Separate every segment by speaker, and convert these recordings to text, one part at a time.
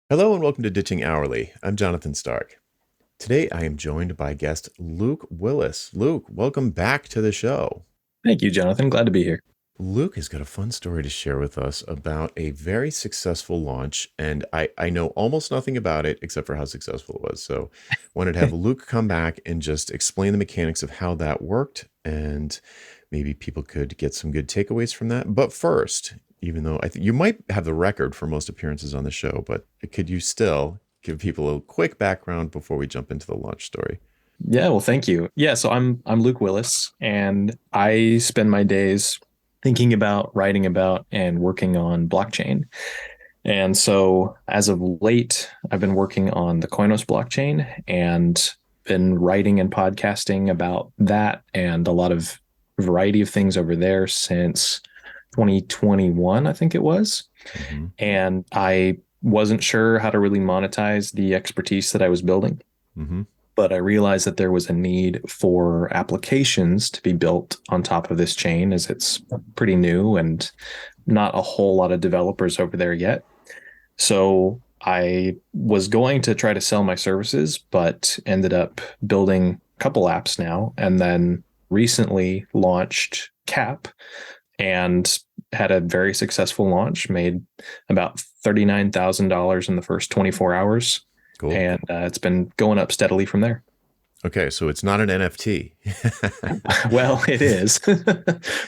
Speaker 1: Hello and welcome to Ditching Hourly. I'm Jonathan Stark. Today I am joined by guest Luke Willis. Luke, welcome back to the show.
Speaker 2: Thank you, Jonathan. Glad to be here.
Speaker 1: Luke has got a fun story to share with us about a very successful launch, and I know almost nothing about it except for how successful it was. So wanted to have Luke come back and just explain the mechanics of how that worked, and maybe people could get some good takeaways from that. But first, even though I think you might have the record for most appearances on the show, but could you still give people a quick background before we jump into the launch story?
Speaker 2: Yeah, well, thank you. Yeah, so I'm Luke Willis, and I spend my days thinking about, writing about, and working on blockchain. And so, as of late, I've been working on the Koinos blockchain and been writing and podcasting about that and a lot of variety of things over there since 2021, I think it was.
Speaker 1: Mm-hmm.
Speaker 2: And I wasn't sure how to really monetize the expertise that I was building,
Speaker 1: Mm-hmm.
Speaker 2: but I realized that there was a need for applications to be built on top of this chain as it's pretty new and not a whole lot of developers over there yet. So I was going to try to sell my services, but ended up building a couple apps now and then recently launched Cap and had a very successful launch, made about $39,000 in the first 24 hours.
Speaker 1: Cool.
Speaker 2: And it's been going up steadily from there.
Speaker 1: Okay, so it's not an NFT.
Speaker 2: Well, it is.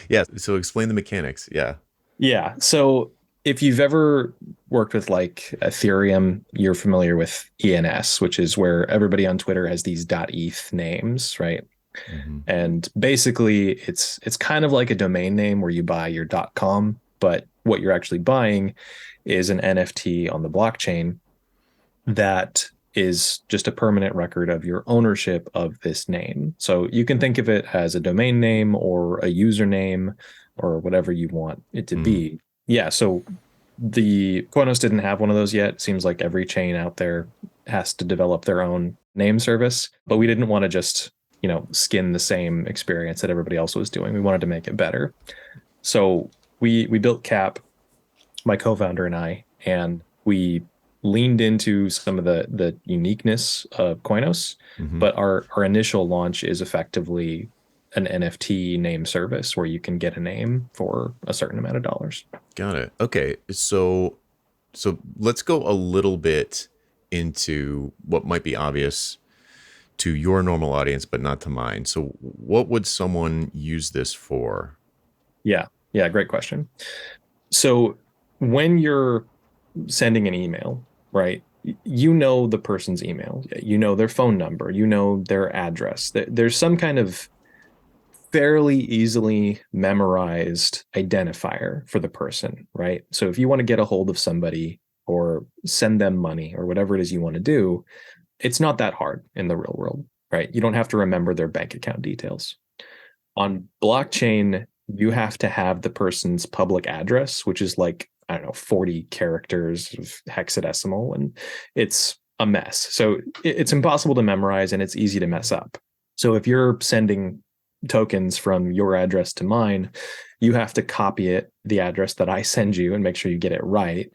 Speaker 1: Yeah, so explain the mechanics. Yeah.
Speaker 2: Yeah. So if you've ever worked with like Ethereum, you're familiar with ENS, which is where everybody on Twitter has these .eth names, right?
Speaker 1: Mm-hmm.
Speaker 2: And basically it's kind of like a domain name where you buy your .com, but what you're actually buying is an NFT on the blockchain that is just a permanent record of your ownership of this name. So you can think of it as a domain name or a username or whatever you want it to
Speaker 1: Mm.
Speaker 2: be. Yeah, so the Koinos didn't have one of those yet. It seems like every chain out there has to develop their own name service, but we didn't want to just, skin the same experience that everybody else was doing. We wanted to make it better. So we built Cap, my co-founder and I, and we leaned into some of the uniqueness of Koinos,
Speaker 1: Mm-hmm.
Speaker 2: but our initial launch is effectively an NFT name service where you can get a name for a certain amount of dollars.
Speaker 1: Got it. Okay, so let's go a little bit into what might be obvious to your normal audience, but not to mine. So, what would someone use this for?
Speaker 2: Yeah. Yeah, great question. So when you're sending an email, right? You know the person's email, you know their phone number, you know their address. There's some kind of fairly easily memorized identifier for the person, right? So if you want to get a hold of somebody or send them money or whatever it is you want to do, it's not that hard in the real world, right? You don't have to remember their bank account details. On blockchain, you have to have the person's public address, which is like, I don't know, 40 characters of hexadecimal, and it's a mess. So it's impossible to memorize and it's easy to mess up. So if you're sending tokens from your address to mine, you have to copy it, the address that I send you, and make sure you get it right.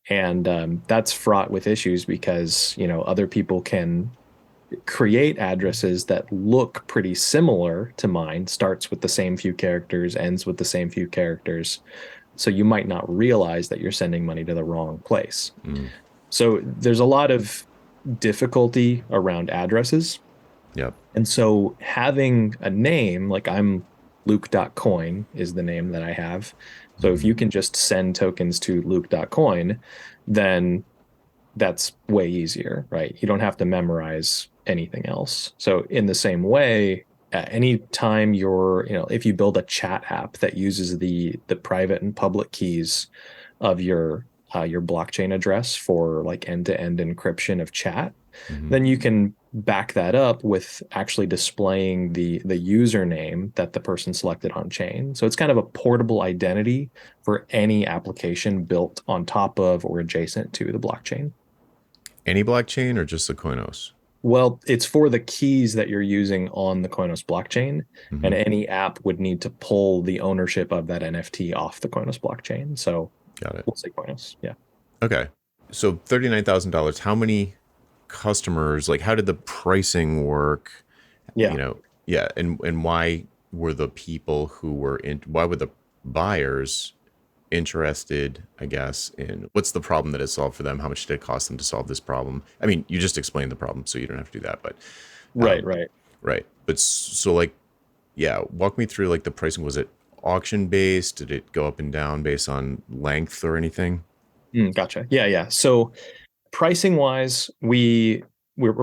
Speaker 2: And that's fraught with issues because, other people can create addresses that look pretty similar to mine, starts with the same few characters, ends with the same few characters. So you might not realize that you're sending money to the wrong place.
Speaker 1: Mm.
Speaker 2: So there's a lot of difficulty around addresses.
Speaker 1: Yep.
Speaker 2: And so having a name, like I'm Luke.coin is the name that I have. So if
Speaker 1: Mm-hmm.
Speaker 2: you can just send tokens to Luke.coin, then that's way easier, right? You don't have to memorize anything else. So in the same way, any time if you build a chat app that uses the private and public keys of your blockchain address for like end-to-end encryption of chat,
Speaker 1: Mm-hmm.
Speaker 2: then you can back that up with actually displaying the username that the person selected on chain. So it's kind of a portable identity for any application built on top of or adjacent to the blockchain.
Speaker 1: Any blockchain or just the Koinos?
Speaker 2: Well, it's for the keys that you're using on the Koinos blockchain,
Speaker 1: Mm-hmm.
Speaker 2: and any app would need to pull the ownership of that NFT off the Koinos blockchain. So
Speaker 1: Got it.
Speaker 2: we'll say Koinos. Yeah.
Speaker 1: Okay. So $39,000. How many customers? Like, how did the pricing work? You
Speaker 2: Yeah.
Speaker 1: know, yeah, and why were the people who were in? Why were the buyers interested? I guess in what's the problem that it solved for them? How much did it cost them to solve this problem? I mean, you just explained the problem, so you don't have to do that. But
Speaker 2: Right, right.
Speaker 1: right, but so like, yeah, walk me through like the pricing. Was it auction based? Did it go up and down based on length or anything?
Speaker 2: Gotcha. Yeah, yeah. So pricing wise, we're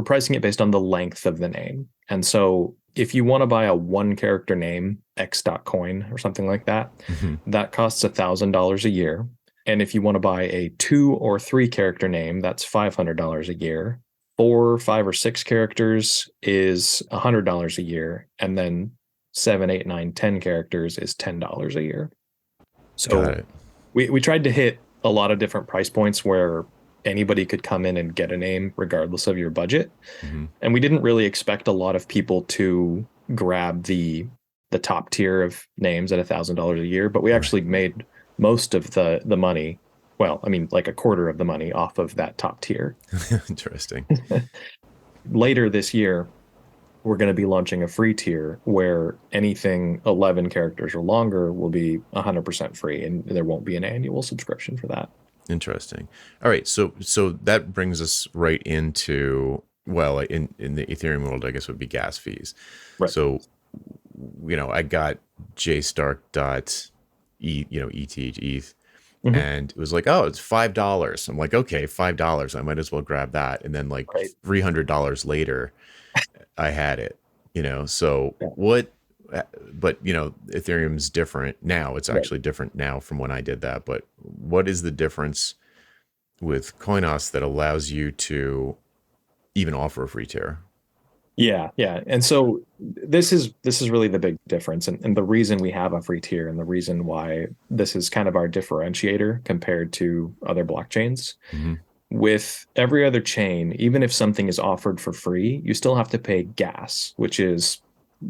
Speaker 2: pricing it based on the length of the name. And so if you want to buy a one character name, X dot coin or something like that,
Speaker 1: Hmm.
Speaker 2: that costs $1,000 a year. And if you want to buy a 2 or 3 character name, that's $500 a year. 4, 5, or 6 characters is $100 a year. And then 7, 8, 9, 10 characters is $10 a year.
Speaker 1: Got
Speaker 2: So
Speaker 1: it.
Speaker 2: we tried to hit a lot of different price points where anybody could come in and get a name regardless of your budget.
Speaker 1: Hmm.
Speaker 2: And we didn't really expect a lot of people to grab the top tier of names at $1,000 a year, but we
Speaker 1: Right.
Speaker 2: actually made most of the money. Well, I mean, like a quarter of the money off of that top tier.
Speaker 1: Interesting.
Speaker 2: Later this year, we're going to be launching a free tier where anything 11 characters or longer will be 100% free, and there won't be an annual subscription for that.
Speaker 1: Interesting. All right, so that brings us right into, well, in the Ethereum world, I guess would be gas fees.
Speaker 2: Right.
Speaker 1: So I got JStark dot ETH,
Speaker 2: Mhm.
Speaker 1: and it was like, oh, it's $5. I'm like, okay, $5. I might as well grab that. And then like
Speaker 2: Right.
Speaker 1: $300 later, I had it. So
Speaker 2: Yeah.
Speaker 1: what? But Ethereum's different now. It's
Speaker 2: Right.
Speaker 1: actually different now from when I did that. But what is the difference with Coinos that allows you to even offer a free tier?
Speaker 2: Yeah, yeah. And so this is really the big difference, and the reason we have a free tier and the reason why this is kind of our differentiator compared to other blockchains.
Speaker 1: Hmm.
Speaker 2: With every other chain, even if something is offered for free, you still have to pay gas, which is,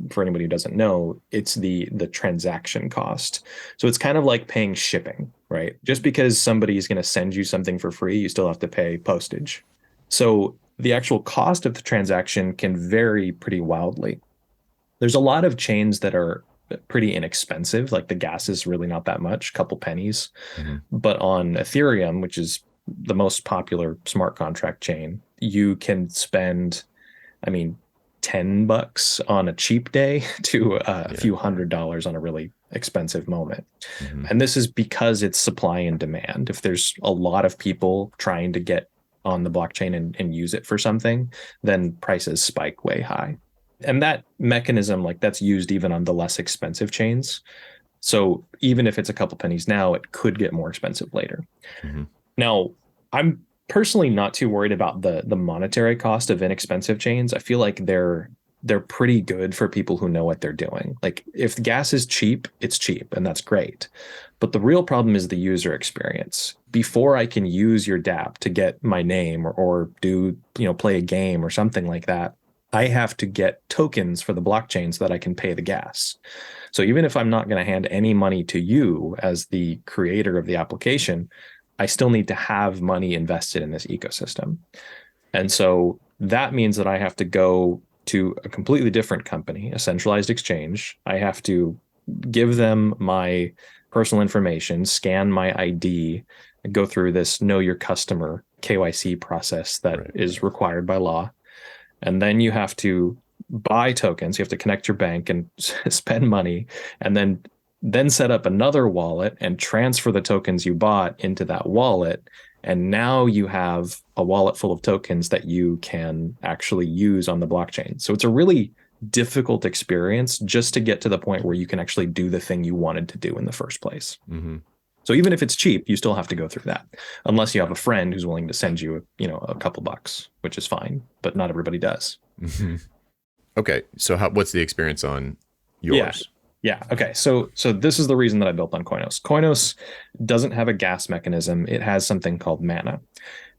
Speaker 2: for anybody who doesn't know, it's the transaction cost. So it's kind of like paying shipping, right? Just because somebody is going to send you something for free, you still have to pay postage. So the actual cost of the transaction can vary pretty wildly. There's a lot of chains that are pretty inexpensive, like the gas is really not that much, couple pennies.
Speaker 1: Hmm.
Speaker 2: But on Ethereum, which is the most popular smart contract chain, you can spend, I mean, $10 on a cheap day to a
Speaker 1: Yeah.
Speaker 2: few $100s on a really expensive moment.
Speaker 1: Hmm.
Speaker 2: And this is because it's supply and demand. If there's a lot of people trying to get on the blockchain and use it for something, then prices spike way high. And that mechanism, like that's used even on the less expensive chains. So even if it's a couple pennies now, it could get more expensive later.
Speaker 1: Hmm.
Speaker 2: Now, I'm personally not too worried about the monetary cost of inexpensive chains. I feel like they're pretty good for people who know what they're doing. Like if the gas is cheap, it's cheap and that's great. But the real problem is the user experience. Before I can use your dApp to get my name or do, play a game or something like that, I have to get tokens for the blockchain so that I can pay the gas. So even if I'm not going to hand any money to you as the creator of the application, I still need to have money invested in this ecosystem. And so that means that I have to go to a completely different company, a centralized exchange. I have to give them my personal information, scan my ID, go through this know your customer KYC process that
Speaker 1: Right.
Speaker 2: is required by law. And then you have to buy tokens. You have to connect your bank and spend money, and then set up another wallet and transfer the tokens you bought into that wallet. And now you have a wallet full of tokens that you can actually use on the blockchain. So it's a really difficult experience just to get to the point where you can actually do the thing you wanted to do in the first place.
Speaker 1: Hmm.
Speaker 2: So even if it's cheap, you still have to go through that, unless you have a friend who's willing to send you, a couple bucks, which is fine, but not everybody does.
Speaker 1: Hmm. Okay, so what's the experience on
Speaker 2: Yeah,
Speaker 1: yours?
Speaker 2: yeah. Okay. So this is the reason that I built on Koinos. Koinos doesn't have a gas mechanism. It has something called mana.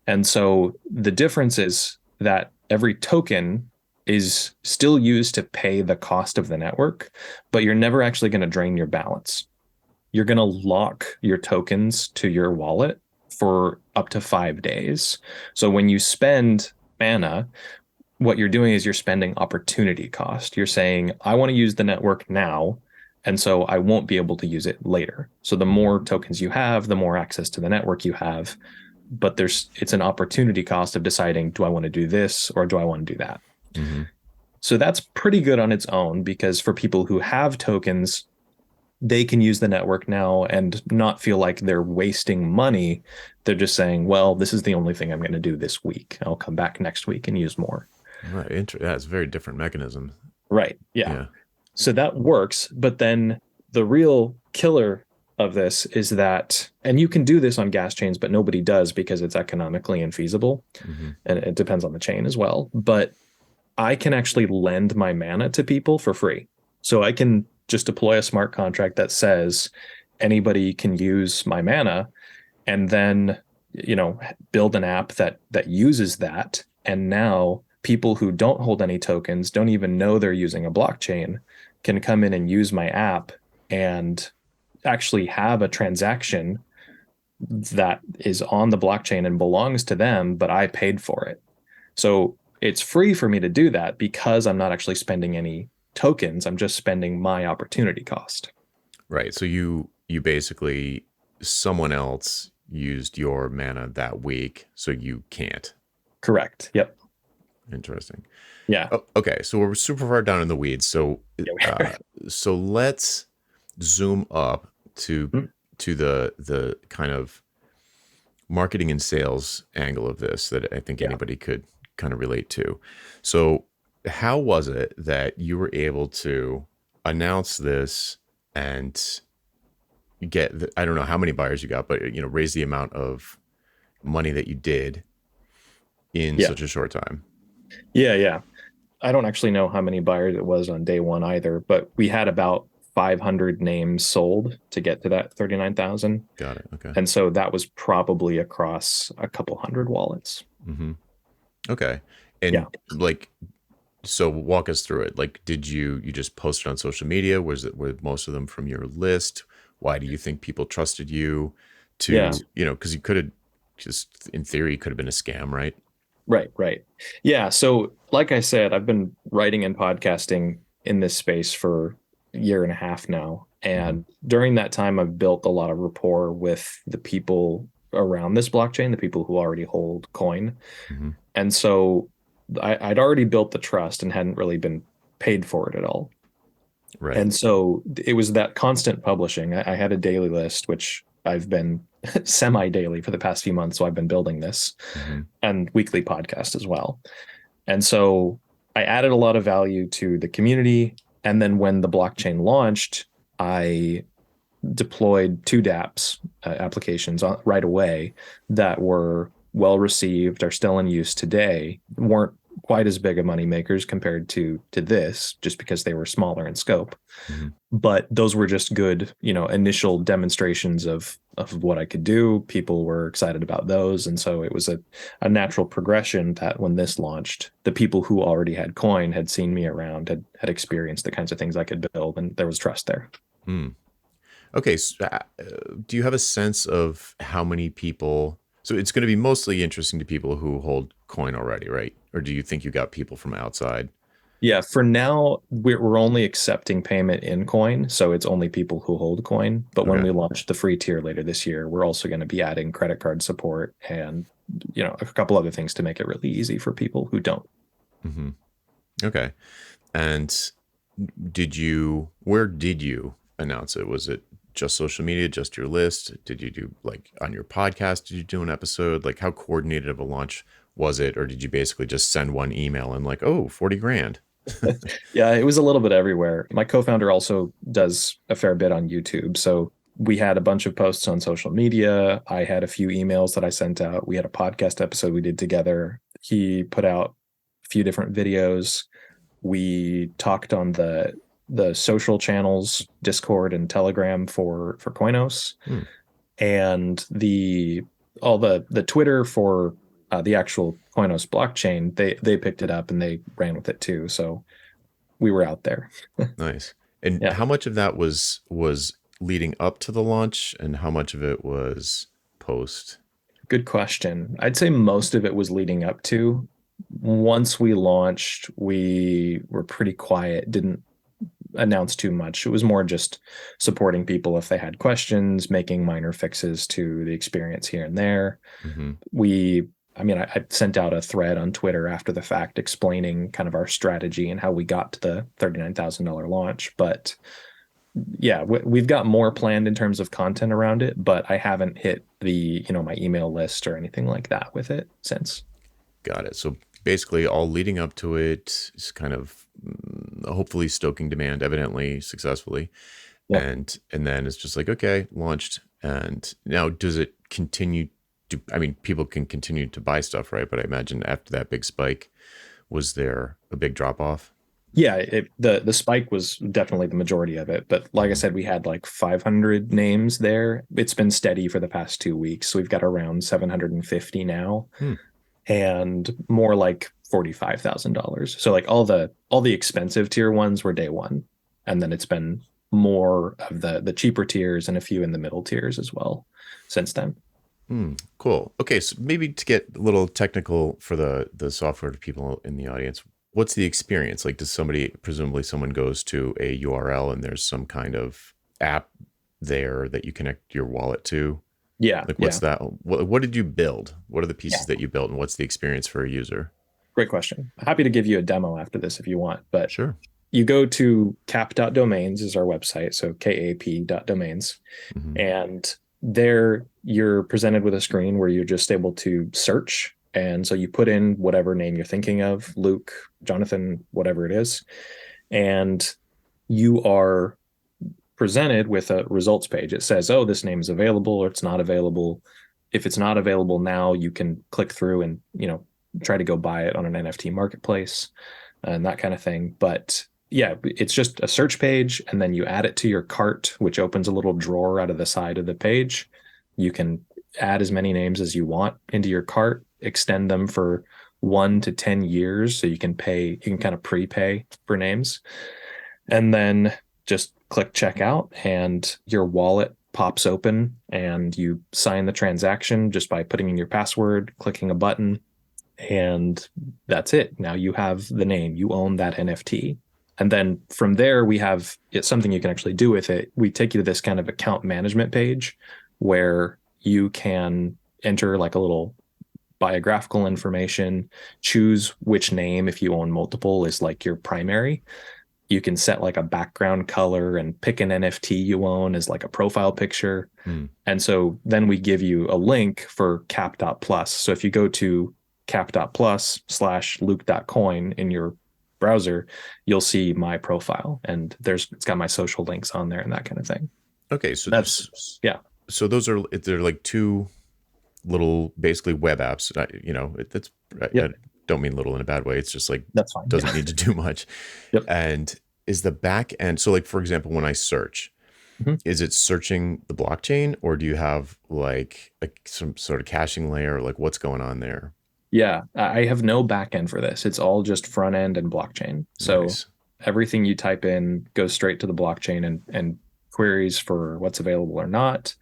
Speaker 2: And so the difference is that every token is still used to pay the cost of the network, but you're never actually going to drain your balance. You're going to lock your tokens to your wallet. for up to 5 days. So when you spend mana, what you're doing is you're spending opportunity cost. You're saying, I want to use the network now, and so I won't be able to use it later. So the
Speaker 1: Hmm.
Speaker 2: more tokens you have, the more access to the network you have. But it's an opportunity cost of deciding, do I want to do this or do I want to do that?
Speaker 1: Hmm.
Speaker 2: So that's pretty good on its own because for people who have tokens, they can use the network now and not feel like they're wasting money. They're just saying, well, this is the only thing I'm going to do this week. I'll come back next week and use more.
Speaker 1: Right. That's a very different mechanism.
Speaker 2: Right. Yeah.
Speaker 1: Yeah.
Speaker 2: So that works. But then the real killer of this is that, and you can do this on gas chains, but nobody does because it's economically infeasible.
Speaker 1: Hmm.
Speaker 2: And it depends on the chain as well. But I can actually lend my mana to people for free. So I can just deploy a smart contract that says anybody can use my mana and then build an app that uses that. And now people who don't hold any tokens, don't even know they're using a blockchain, can come in and use my app and actually have a transaction that is on the blockchain and belongs to them, but I paid for it. So it's free for me to do that because I'm not actually spending any tokens. I'm just spending my opportunity cost.
Speaker 1: Right. So you basically someone else used your mana that week, so you can't.
Speaker 2: Correct. Yep.
Speaker 1: Interesting.
Speaker 2: Yeah.
Speaker 1: Oh, okay, so we're super far down in the weeds. Uh, so let's zoom up to the kind of marketing and sales angle of this that I think
Speaker 2: Yeah.
Speaker 1: anybody could kind of relate to. So, how was it that you were able to announce this and I don't know how many buyers you got, but raise the amount of money that you did in
Speaker 2: Yeah.
Speaker 1: such a short time?
Speaker 2: Yeah. Yeah. I don't actually know how many buyers it was on day one either, but we had about 500 names sold to get to that 39,000.
Speaker 1: Got it. Okay.
Speaker 2: And so that was probably across a couple hundred wallets.
Speaker 1: Hmm. Okay.
Speaker 2: Yeah.
Speaker 1: And like, so walk us through it. Like, did you just post it on social media? Were most of them from your list? Why do you think people trusted you
Speaker 2: Yeah.
Speaker 1: to, because you could have just in theory could have been a scam, right?
Speaker 2: Right. Right. Yeah. So, like I said, I've been writing and podcasting in this space for a year and a half now.
Speaker 1: Hmm.
Speaker 2: And during that time, I've built a lot of rapport with the people around this blockchain, the people who already hold coin.
Speaker 1: Hmm.
Speaker 2: And so I'd already built the trust and hadn't really been paid for it at all.
Speaker 1: Right.
Speaker 2: And so it was that constant publishing. I had a daily list, which I've been semi daily for the past few months. So I've been building this
Speaker 1: Hmm.
Speaker 2: and weekly podcast as well. And so I added a lot of value to the community. And then when the blockchain launched, I deployed two dApps applications right away that were well received, are still in use today, weren't quite as big of money makers compared to this, just because they were smaller in scope.
Speaker 1: Hmm.
Speaker 2: But those were just good, initial demonstrations of what I could do. People were excited about those, and so it was a natural progression that when this launched, the people who already had coin had seen me around, had experienced the kinds of things I could build, and there was trust there.
Speaker 1: Hmm. Okay. So, do you have a sense of how many people? So it's going to be mostly interesting to people who hold coin already, right? Or do you think you got people from outside?
Speaker 2: Yeah, for now, we're only accepting payment in coin, so it's only people who hold coin. But when
Speaker 1: Okay.
Speaker 2: we launch the free tier later this year, we're also going to be adding credit card support and a couple other things to make it really easy for people who don't.
Speaker 1: Hmm. Okay. And where did you announce it? Was it just social media, just your list? Did you do like on your podcast? Did you do an episode? Like how coordinated of a launch was it? Or did you basically just send one email and like, oh, 40 grand?
Speaker 2: Yeah, it was a little bit everywhere. My co-founder also does a fair bit on YouTube, so we had a bunch of posts on social media. I had a few emails that I sent out. We had a podcast episode we did together. He put out a few different videos. We talked on the social channels, Discord and Telegram for Koinos,
Speaker 1: Hmm,
Speaker 2: and the all the Twitter for the actual Koinos blockchain. They picked it up and they ran with it too. So we were out there.
Speaker 1: nice. And
Speaker 2: Yeah.
Speaker 1: how much of that was leading up to the launch and how much of it was post?
Speaker 2: Good question. I'd say most of it was leading up to. Once we launched, we were pretty quiet, didn't announce too much. It was more just supporting people if they had questions, making minor fixes to the experience here and there.
Speaker 1: Hmm.
Speaker 2: I sent out a thread on Twitter after the fact explaining kind of our strategy and how we got to the $39,000 launch. But yeah, we've got more planned in terms of content around it, but I haven't hit my email list or anything like that with it since.
Speaker 1: Got it. So basically, all leading up to it is kind of hopefully stoking demand, evidently successfully,
Speaker 2: Yep.
Speaker 1: and then it's just like, okay, launched. And now, does it continue to? I mean, people can continue to buy stuff, right? But I imagine after that big spike, was there a big drop off?
Speaker 2: Yeah, the spike was definitely the majority of it, but like I
Speaker 1: Hmm.
Speaker 2: said, we had like 500 names there. It's been steady for the past 2 weeks, so we've got around 750 now,
Speaker 1: Hmm.
Speaker 2: and more like $45,000. So like all the expensive tier ones were day one, and then it's been more of the cheaper tiers and a few in the middle tiers as well since then.
Speaker 1: Hmm. Cool. Okay, so maybe to get a little technical for the software people in the audience, what's the experience like? Does somebody, presumably someone goes to a URL and there's some kind of app there that you connect your wallet to?
Speaker 2: Yeah,
Speaker 1: Like, what's
Speaker 2: yeah,
Speaker 1: that? What did you build? What are the
Speaker 2: yeah.
Speaker 1: pieces that you built, and what's the experience for a user?
Speaker 2: Great question. Happy to give you a demo after this if you want, but
Speaker 1: Sure.
Speaker 2: you go to cap.domains is our website, so kap.domains,
Speaker 1: Hmm.
Speaker 2: and there you're presented with a screen where you're just able to search. And so you put in whatever name you're thinking of, Luke, Jonathan, whatever it is, and you are presented with a results page. It says, oh, this name is available or it's not available. If it's not available now, you can click through and, try to go buy it on an NFT marketplace and that kind of thing. But yeah, it's just a search page, and then you add it to your cart, which opens a little drawer out of the side of the page. You can add as many names as you want into your cart, extend them for 1 to 10 years. So you can kind of prepay for names, and then just click checkout, and your wallet pops open and you sign the transaction just by putting in your password, clicking a button, and that's it. Now you have the name, you own that NFT. And then from there, it's something you can actually do with it. We take you to this kind of account management page where you can enter like a little biographical information, choose which name, if you own multiple, is like your primary. You can set like a background color and pick an NFT you own as like a profile picture.
Speaker 1: Hmm.
Speaker 2: And so then we give you a link for cap.plus. So if you go to cap.plus/luke.coin in your browser, you'll see my profile, and it's got my social links on there and that kind of thing.
Speaker 1: Okay, so
Speaker 2: That's yeah,
Speaker 1: those are, they're like two little basically web apps. It's I
Speaker 2: yep,
Speaker 1: don't mean little in a bad way. It's just like
Speaker 2: that's fine.
Speaker 1: doesn't
Speaker 2: Yeah.
Speaker 1: need to do much.
Speaker 2: Yep.
Speaker 1: And is the back end, so like for example, when I search,
Speaker 2: Mhm.
Speaker 1: is it searching the blockchain, or do you have like some sort of caching layer? Like, what's going on there?
Speaker 2: Yeah, I have no backend for this. It's all just front end and blockchain. So
Speaker 1: Nice.
Speaker 2: everything you type in goes straight to the blockchain, and queries for what's available or not.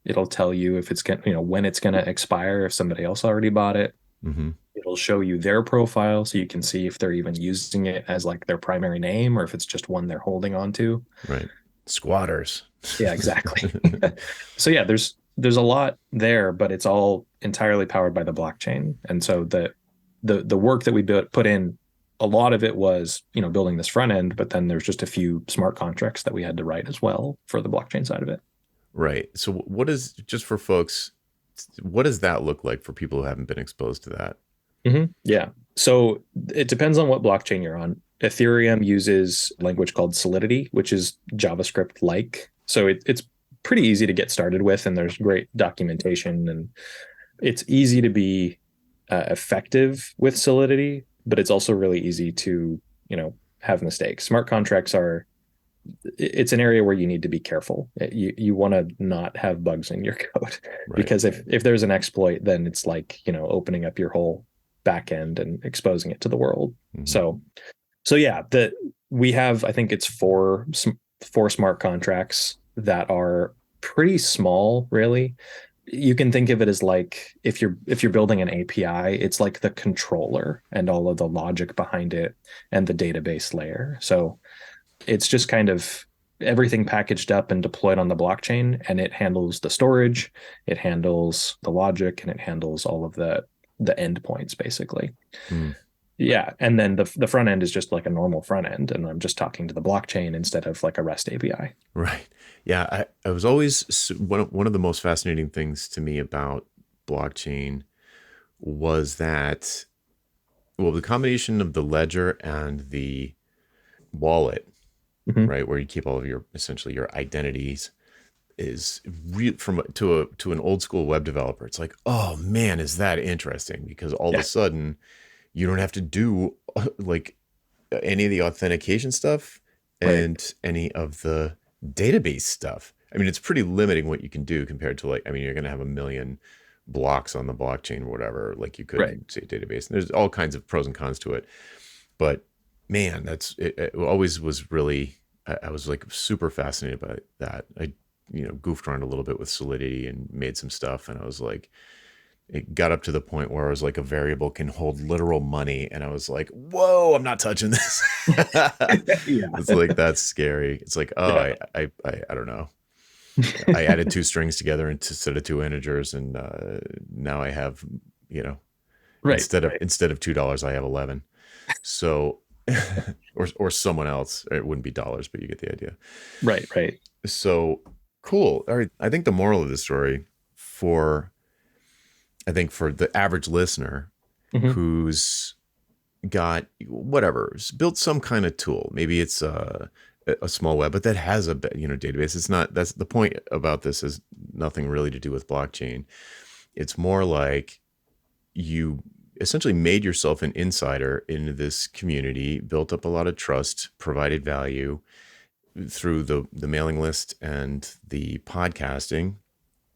Speaker 2: It'll tell you if it's going, when it's going to expire, if somebody else already bought it.
Speaker 1: Hmm.
Speaker 2: It'll show you their profile so you can see if they're even using it as like their primary name or if it's just one they're holding on to.
Speaker 1: Right. Squatters.
Speaker 2: Yeah, exactly. So yeah, there's a lot there, but it's all entirely powered by the blockchain. And so the work that we put in, a lot of it was, building this front end, but then there's just a few smart contracts that we had to write as well for the blockchain side of it.
Speaker 1: Right. So what is, just for folks, what does that look like for people who haven't been exposed to that?
Speaker 2: Yeah. So it depends on what blockchain you're on. Ethereum uses a language called Solidity, which is JavaScript like. So it's pretty easy to get started with, and there's great documentation, and it's easy to be effective with Solidity, but it's also really easy to, have mistakes. Smart contracts it's an area where you need to be careful. You want to not have bugs in your code,
Speaker 1: Right.
Speaker 2: because if there's an exploit, then it's like, opening up your whole back end and exposing it to the world.
Speaker 1: Hmm.
Speaker 2: So yeah, we have, I think it's four smart contracts that are pretty small, really. you can think of it as like if you're building an API, it's like the controller and all of the logic behind it and the database layer. So it's just kind of everything packaged up and deployed on the blockchain, and it handles the storage, it handles the logic, and it handles all of the endpoints basically.
Speaker 1: Hmm.
Speaker 2: Yeah, and then the front end is just like a normal front end, and I'm just talking to the blockchain instead of like a REST API.
Speaker 1: Right. Yeah. I was always one of the most fascinating things to me about blockchain was that, well, the combination of the ledger and the wallet,
Speaker 2: Mm-hmm.
Speaker 1: right, where you keep all of your essentially your identities, is real from to an old school web developer. It's like, oh man, is that interesting? Because all of
Speaker 2: Yeah,
Speaker 1: a sudden you don't have to do like any of the authentication stuff
Speaker 2: right,
Speaker 1: and any of the database stuff. I mean, it's pretty limiting what you can do compared to, like, I mean, you're going to have a million blocks on the blockchain or whatever, like you could
Speaker 2: right.
Speaker 1: in, say, database. And there's all kinds of pros and cons to it. But man, it always was really, I was like super fascinated by that. I, goofed around a little bit with Solidity and made some stuff. And I was like, it got up to the point where I was like, a variable can hold literal money. And I was like, whoa, I'm not touching this.
Speaker 2: Yeah,
Speaker 1: It's like, that's scary. It's like, oh,
Speaker 2: yeah,
Speaker 1: I don't know. I added two strings together instead of two integers. And now I have, you know,
Speaker 2: right, right,
Speaker 1: instead of $2, I have 11. So, or someone else, it wouldn't be dollars, but you get the idea.
Speaker 2: right, right.
Speaker 1: So cool. All right. I think the moral of the story for, I think for the average listener
Speaker 2: Hmm.
Speaker 1: who's got whatever, built some kind of tool, maybe it's a small web, but that has a, database. It's not, that's the point about this is nothing really to do with blockchain. It's more like you essentially made yourself an insider into this community, built up a lot of trust, provided value through the mailing list and the podcasting,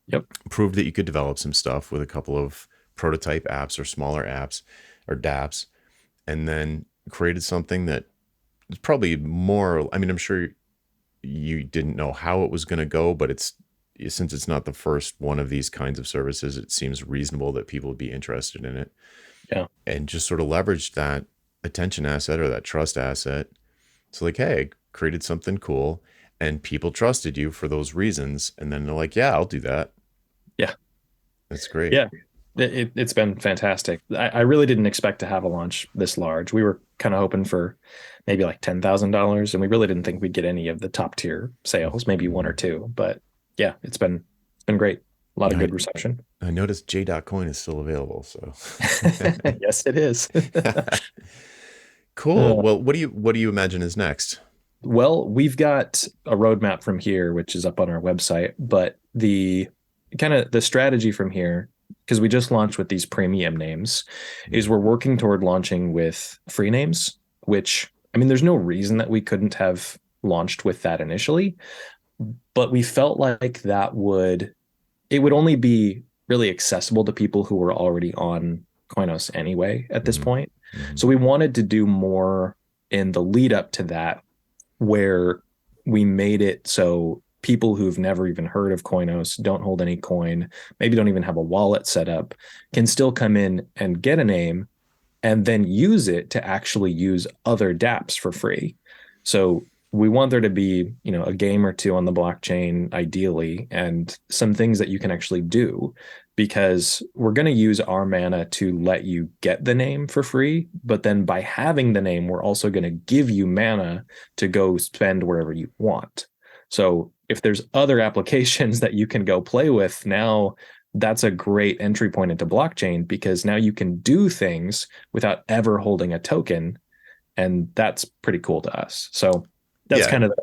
Speaker 2: Yep.
Speaker 1: proved that you could develop some stuff with a couple of prototype apps or smaller apps or dApps, and then created something that is probably more, I mean, I'm sure you didn't know how it was going to go, but since it's not the first one of these kinds of services, it seems reasonable that people would be interested in it,
Speaker 2: Yeah.
Speaker 1: and just sort of leveraged that attention asset or that trust asset. So like, hey, I created something cool and people trusted you for those reasons. And then they're like, yeah, I'll do that.
Speaker 2: Yeah.
Speaker 1: That's great.
Speaker 2: Yeah. It's been fantastic. I really didn't expect to have a launch this large. We were kind of hoping for maybe like $10,000, and we really didn't think we'd get any of the top tier sales, maybe one or
Speaker 1: Mhm.
Speaker 2: two. But yeah, it's been great. A lot of
Speaker 1: Yeah,
Speaker 2: good reception.
Speaker 1: I noticed J.coin is still available. So
Speaker 2: Yes, it is.
Speaker 1: cool.
Speaker 2: Uh,
Speaker 1: Well, what do you imagine is next?
Speaker 2: well, we've got a roadmap from here, which is up on our website, but the kind of the strategy from here, because we just launched with these premium names, is
Speaker 1: Mhm.
Speaker 2: we're working toward launching with free names, which, I mean, there's no reason that we couldn't have launched with that initially, but we felt like it would only be really accessible to people who were already on Coinos anyway at this
Speaker 1: Mhm.
Speaker 2: point.
Speaker 1: Mhm.
Speaker 2: So we wanted to do more in the lead up to that, where we made it so people who've never even heard of Coinos, don't hold any coin, maybe don't even have a wallet set up, can still come in and get a name and then use it to actually use other dApps for free. So we want there to be, a game or two on the blockchain, ideally, and some things that you can actually do, because we're going to use our mana to let you get the name for free. But then by having the name, we're also going to give you mana to go spend wherever you want. So if there's other applications that you can go play with now, that's a great entry point into blockchain, because now you can do things without ever holding a token, and that's pretty cool to us. So that's
Speaker 1: Yeah.
Speaker 2: kind of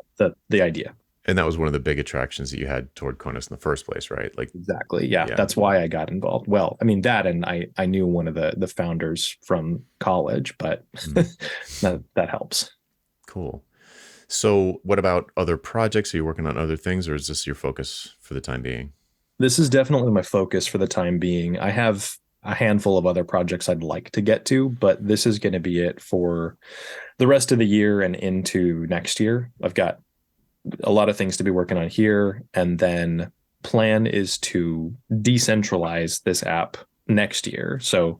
Speaker 2: the idea.
Speaker 1: And that was one of the big attractions that you had toward Coinus in the first place, right? Like,
Speaker 2: Exactly. Yeah,
Speaker 1: yeah.
Speaker 2: that's why I got involved. Well, I mean that, and I knew one of the founders from college, but
Speaker 1: Mm.
Speaker 2: that helps.
Speaker 1: Cool. So, what about other projects? Are you working on other things, or is this your focus for the time being?
Speaker 2: This is definitely my focus for the time being. I have a handful of other projects I'd like to get to, but this is going to be it for the rest of the year and into next year. I've got a lot of things to be working on here, and then plan is to decentralize this app next year. So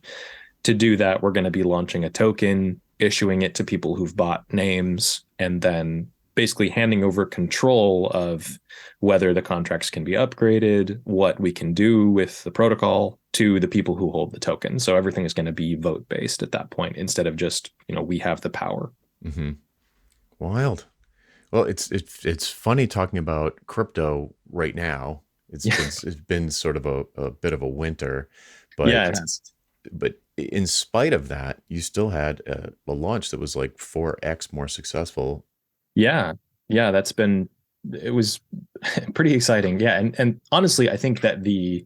Speaker 2: to do that, we're going to be launching a token, issuing it to people who've bought names, and then basically handing over control of whether the contracts can be upgraded, what we can do with the protocol to the people who hold the token. So everything is going to be vote based at that point instead of just, we have the power.
Speaker 1: Hmm. Wild. Well, it's funny talking about crypto right now.
Speaker 2: Yeah,
Speaker 1: It's been sort of a bit of a winter,
Speaker 2: yeah,
Speaker 1: but
Speaker 2: it has.
Speaker 1: in spite of that, you still had a launch that was like 4x more successful.
Speaker 2: Yeah, yeah, it was pretty exciting. Yeah, and honestly, I think that the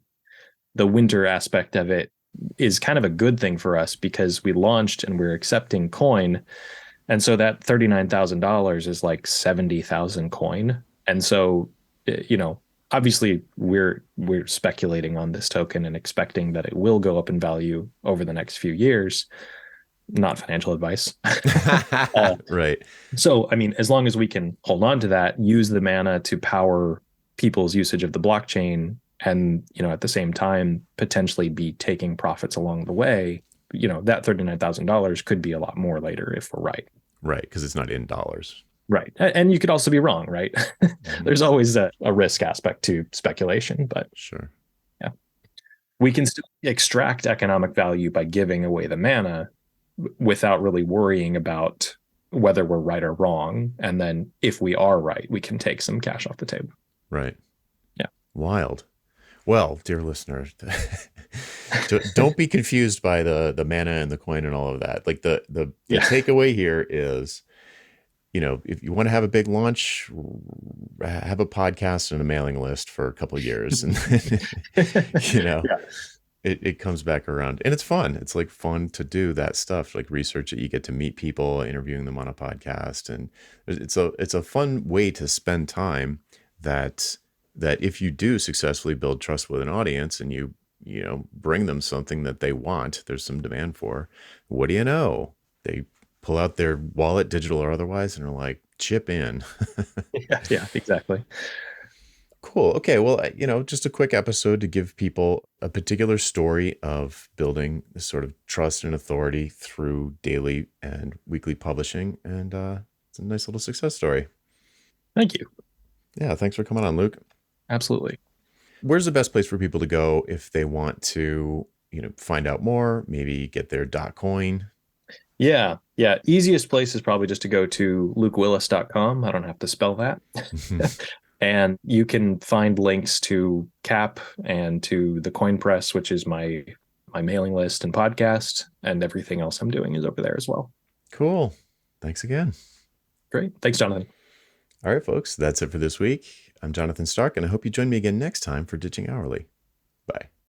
Speaker 2: winter aspect of it is kind of a good thing for us because we launched and we're accepting coin. And so that $39,000 is like 70,000 coin. And so, obviously we're speculating on this token and expecting that it will go up in value over the next few years. Not financial advice. uh,
Speaker 1: Right.
Speaker 2: so, I mean, as long as we can hold on to that, use the mana to power people's usage of the blockchain, and at the same time potentially be taking profits along the way, that $39,000 could be a lot more later if we're right.
Speaker 1: Right. Because it's not in dollars.
Speaker 2: Right. And you could also be wrong, right?
Speaker 1: Hmm.
Speaker 2: There's always a risk aspect to speculation, but
Speaker 1: Sure.
Speaker 2: yeah, we can still extract economic value by giving away the mana without really worrying about whether we're right or wrong. And then if we are right, we can take some cash off the table.
Speaker 1: Right.
Speaker 2: Yeah.
Speaker 1: Wild. Well, dear listener, don't be confused by the mana and the coin and all of that. Like the
Speaker 2: Yeah.
Speaker 1: takeaway here is, if you want to have a big launch, have a podcast and a mailing list for a couple of years, and you know,
Speaker 2: Yeah.
Speaker 1: it comes back around, and it's fun. It's like fun to do that stuff, like research it. You get to meet people, interviewing them on a podcast, and it's a fun way to spend time. That that if you do successfully build trust with an audience, and you bring them something that they want, there's some demand for. What do you know? They pull out their wallet, digital or otherwise, and are like, chip in.
Speaker 2: Yeah. Yeah. Exactly.
Speaker 1: Cool. Okay. Well, just a quick episode to give people a particular story of building this sort of trust and authority through daily and weekly publishing. And it's a nice little success story.
Speaker 2: Thank you.
Speaker 1: Yeah. Thanks for coming on, Luke.
Speaker 2: Absolutely.
Speaker 1: Where's the best place for people to go if they want to, find out more, maybe get their coin?
Speaker 2: Yeah. Yeah. Easiest place is probably just to go to lukewillis.com. I don't have to spell that. And you can find links to CAP and to the Coin Press, which is my mailing list and podcast, and everything else I'm doing is over there as well.
Speaker 1: Cool. Thanks again.
Speaker 2: Great. Thanks, Jonathan.
Speaker 1: All right, folks. That's it for this week. I'm Jonathan Stark, and I hope you join me again next time for Ditching Hourly.